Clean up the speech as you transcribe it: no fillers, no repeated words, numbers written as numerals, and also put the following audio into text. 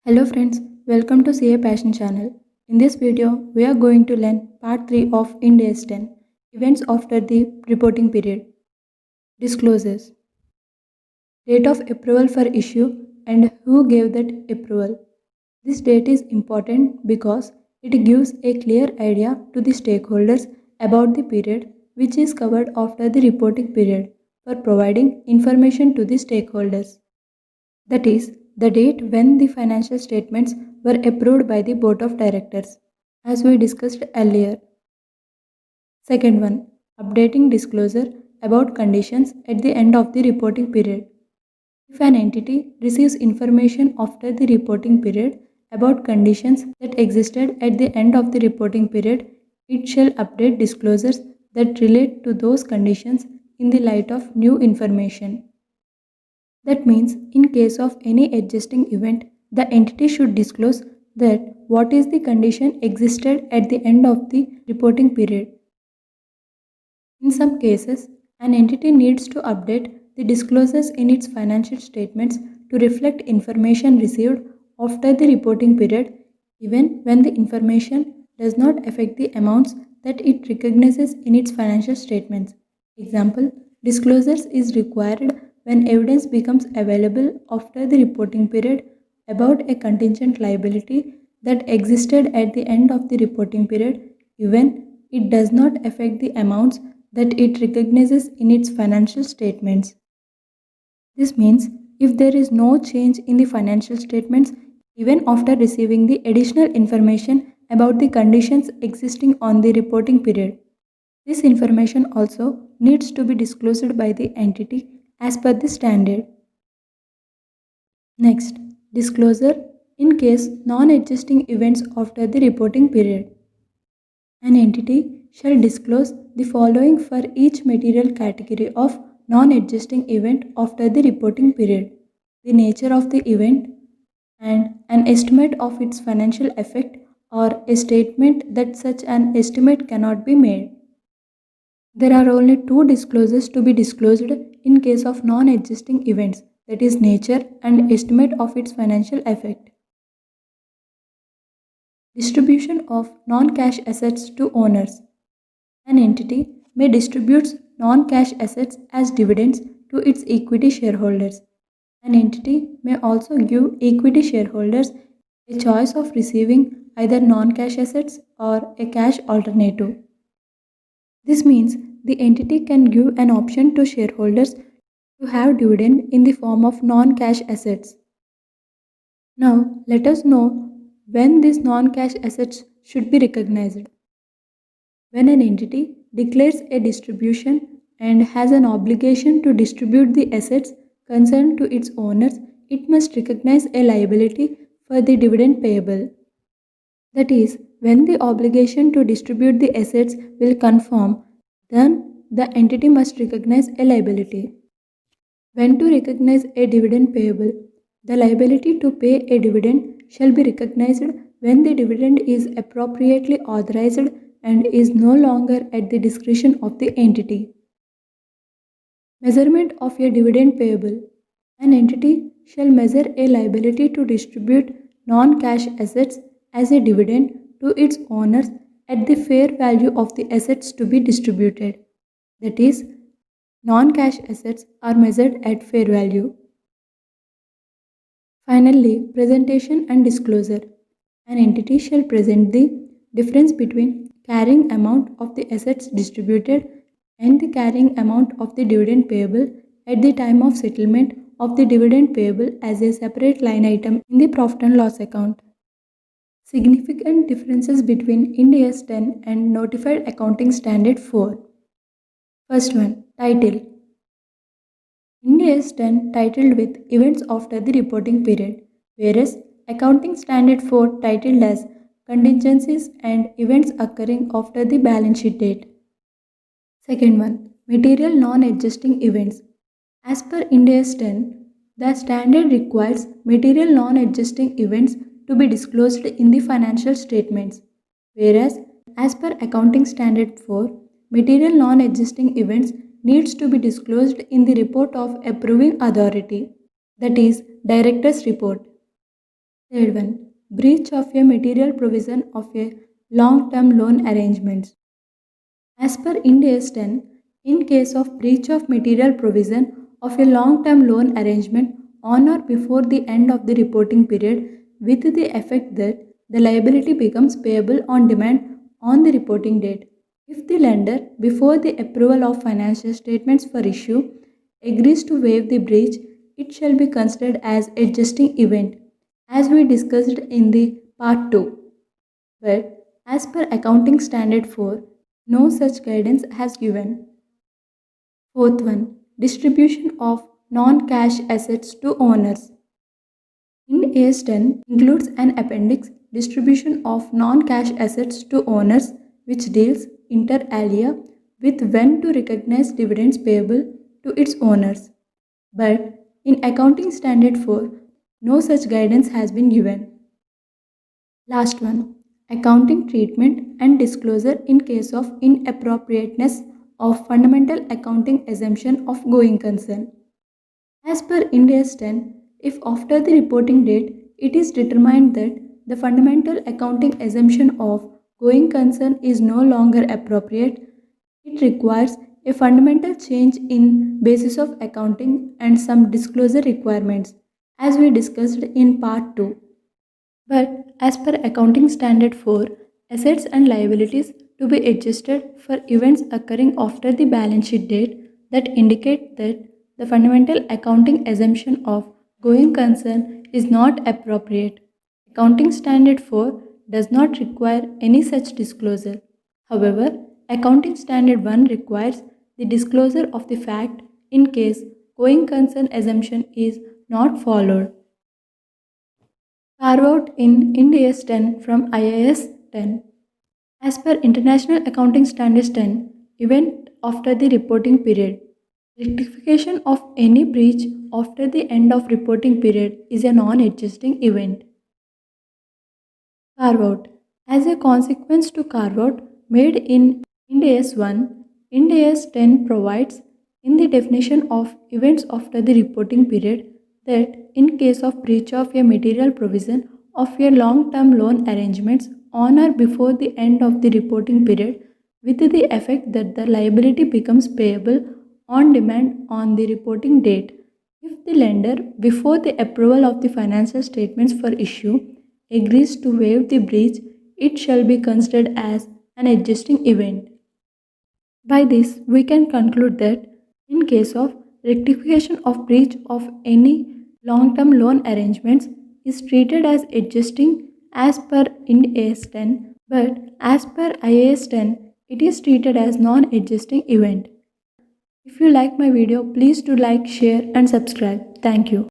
Hello friends, welcome to CA Passion channel. In this video, we are going to learn part 3 of Ind AS 10, events after the reporting period. Disclosures. Date of approval for issue and who gave that approval. This date is important because it gives a clear idea to the stakeholders about the period which is covered after the reporting period for providing information to the stakeholders. That is, the date when the financial statements were approved by the Board of Directors, as we discussed earlier. Second one, updating disclosure about conditions at the end of the reporting period. If an entity receives information after the reporting period about conditions that existed at the end of the reporting period, it shall update disclosures that relate to those conditions in the light of new information. That means, in case of any adjusting event, the entity should disclose that what is the condition existed at the end of the reporting period. In some cases, an entity needs to update the disclosures in its financial statements to reflect information received after the reporting period, even when the information does not affect the amounts that it recognizes in its financial statements. Example, disclosures is required when evidence becomes available after the reporting period about a contingent liability that existed at the end of the reporting period, even it does not affect the amounts that it recognizes in its financial statements. This means if there is no change in the financial statements even after receiving the additional information about the conditions existing on the reporting period, this information also needs to be disclosed by the entity as per the standard. Next, disclosure in case non-adjusting events after the reporting period. An entity shall disclose the following for each material category of non-adjusting event after the reporting period: the nature of the event and an estimate of its financial effect or a statement that such an estimate cannot be made. There are only two disclosures to be disclosed in case of non-adjusting events, that is nature and estimate of its financial effect. Distribution of non-cash assets to owners. An entity may distribute non-cash assets as dividends to its equity shareholders. An entity may also give equity shareholders a choice of receiving either non-cash assets or a cash alternative. This means the entity can give an option to shareholders to have dividend in the form of non-cash assets. Now, let us know when these non-cash assets should be recognized. When an entity declares a distribution and has an obligation to distribute the assets concerned to its owners, it must recognize a liability for the dividend payable. That is, when the obligation to distribute the assets will conform, then the entity must recognize a liability. When to recognize a dividend payable? The liability to pay a dividend shall be recognized when the dividend is appropriately authorized and is no longer at the discretion of the entity. Measurement of a dividend payable. An entity shall measure a liability to distribute non-cash assets as a dividend to its owners at the fair value of the assets to be distributed. That is, non-cash assets are measured at fair value. Finally, presentation and disclosure. An entity shall present the difference between carrying amount of the assets distributed and the carrying amount of the dividend payable at the time of settlement of the dividend payable as a separate line item in the profit and loss account. Significant differences between Ind AS 10 and Notified Accounting Standard 4. First one, title. Ind AS 10 titled with Events After the Reporting Period, whereas Accounting Standard 4 titled as Contingencies and Events Occurring After the Balance Sheet Date. Second one, Material Non-Adjusting Events. As per Ind AS 10, the standard requires material non-adjusting events to be disclosed in the financial statements, whereas as per Accounting Standard 4, material non-adjusting events needs to be disclosed in the report of approving authority, that is, Director's Report. Third one, breach of a material provision of a long-term loan arrangements. As per Ind AS 10, in case of breach of material provision of a long-term loan arrangement on or before the end of the reporting period, with the effect that the liability becomes payable on demand on the reporting date. If the lender, before the approval of financial statements for issue, agrees to waive the breach, it shall be considered as adjusting event, as we discussed in the part 2. But as per Accounting Standard 4, no such guidance has given. Fourth one, distribution of non-cash assets to owners. Ind AS 10 includes an appendix, distribution of non-cash assets to owners, which deals inter alia with when to recognize dividends payable to its owners. But in Accounting Standard 4, no such guidance has been given. Last one, accounting treatment and disclosure in case of inappropriateness of fundamental accounting assumption of going concern. As per Ind AS 10, if after the reporting date it is determined that the fundamental accounting assumption of going concern is no longer appropriate, it requires a fundamental change in basis of accounting and some disclosure requirements, as we discussed in part 2. But as per Accounting Standard 4, assets and liabilities to be adjusted for events occurring after the balance sheet date that indicate that the fundamental accounting assumption of going concern is not appropriate. Accounting Standard 4 does not require any such disclosure. However, Accounting Standard 1 requires the disclosure of the fact in case going concern assumption is not followed. Carve out in Ind AS 10 from IAS 10. As per International Accounting Standards 10, event after the reporting period. Rectification of any breach after the end of reporting period is a non-adjusting event. Carve out. As a consequence to carve out made in Ind AS 1, Ind AS 10 provides in the definition of events after the reporting period that in case of breach of a material provision of a long-term loan arrangements on or before the end of the reporting period, with the effect that the liability becomes payable on demand on the reporting date, if the lender, before the approval of the financial statements for issue, agrees to waive the breach, it shall be considered as an adjusting event. By this, we can conclude that in case of rectification of breach of any long-term loan arrangements is treated as adjusting as per Ind AS 10, but as per IAS 10, it is treated as non-adjusting event. If you like my video, please do like, share and subscribe. Thank you.